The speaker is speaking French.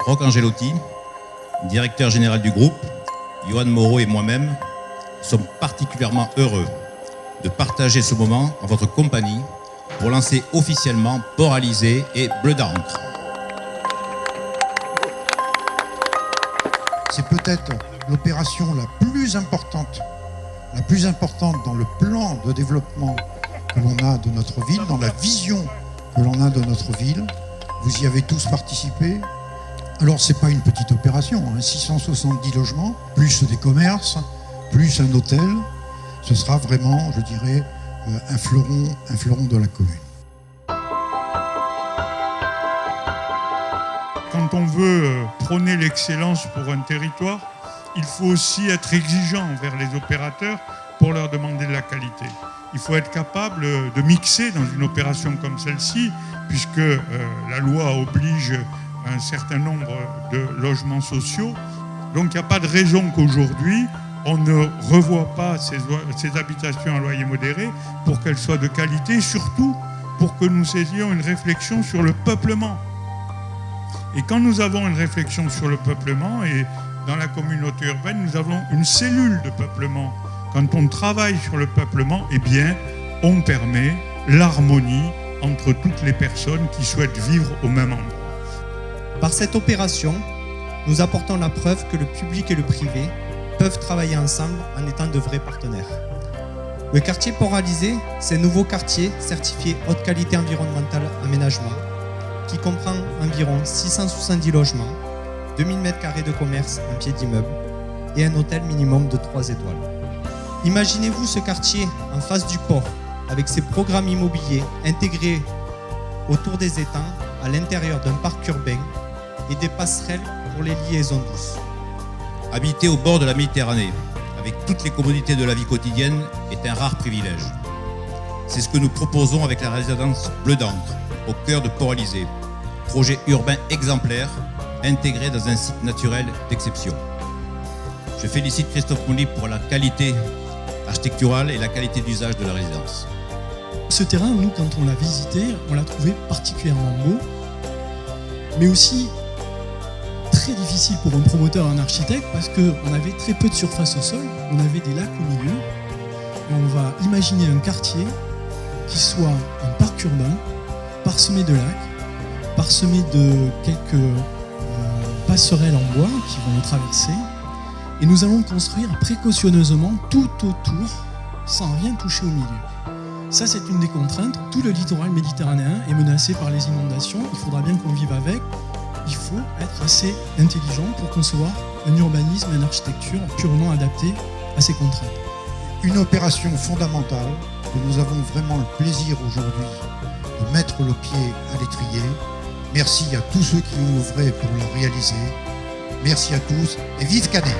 Roch Angelotti, directeur général du groupe, Johan Moreau et moi-même sommes particulièrement heureux de partager ce moment en votre compagnie pour lancer officiellement Port Alizé et Bleu d'Ancre. C'est peut-être l'opération la plus importante dans le plan de développement que l'on a de notre ville, dans la vision que l'on a de notre ville. Vous y avez tous participé. Alors c'est pas une petite opération, 670 logements, plus des commerces, plus un hôtel. Ce sera vraiment, je dirais, un fleuron de la commune. Quand on veut prôner l'excellence pour un territoire, il faut aussi être exigeant envers les opérateurs pour leur demander de la qualité. Il faut être capable de mixer dans une opération comme celle-ci, puisque la loi oblige un certain nombre de logements sociaux. Donc il n'y a pas de raison qu'aujourd'hui, on ne revoie pas ces habitations à loyer modéré pour qu'elles soient de qualité, surtout pour que nous ayons une réflexion sur le peuplement. Et quand nous avons une réflexion sur le peuplement, et dans la communauté urbaine, nous avons une cellule de peuplement. Quand on travaille sur le peuplement, eh bien, on permet l'harmonie entre toutes les personnes qui souhaitent vivre au même endroit. Par cette opération, nous apportons la preuve que le public et le privé peuvent travailler ensemble en étant de vrais partenaires. Le quartier Port Alizé, c'est un nouveau quartier certifié haute qualité environnementale aménagement qui comprend environ 670 logements, 2000 m² de commerce en pied d'immeuble et un hôtel minimum de 3 étoiles. Imaginez-vous ce quartier en face du port avec ses programmes immobiliers intégrés autour des étangs à l'intérieur d'un parc urbain et des passerelles pour les liaisons douces. Habiter au bord de la Méditerranée, avec toutes les commodités de la vie quotidienne, est un rare privilège. C'est ce que nous proposons avec la résidence Bleu d'Ancre, au cœur de Port Alizé, projet urbain exemplaire, intégré dans un site naturel d'exception. Je félicite Christophe Mouly pour la qualité architecturale et la qualité d'usage de la résidence. Ce terrain, nous, quand on l'a visité, on l'a trouvé particulièrement beau, mais aussi très difficile pour un promoteur et un architecte parce qu'on avait très peu de surface au sol, on avait des lacs au milieu, et on va imaginer un quartier qui soit un parc urbain, parsemé de lacs, parsemé de quelques passerelles en bois qui vont le traverser, et nous allons construire précautionneusement tout autour, sans rien toucher au milieu. Ça, c'est une des contraintes. Tout le littoral méditerranéen est menacé par les inondations. Il faudra bien qu'on vive avec. Il faut être assez intelligent pour concevoir un urbanisme et une architecture purement adaptés à ces contraintes. Une opération fondamentale que nous avons vraiment le plaisir aujourd'hui de mettre le pied à l'étrier. Merci à tous ceux qui ont œuvré pour la réaliser. Merci à tous et vive Canet!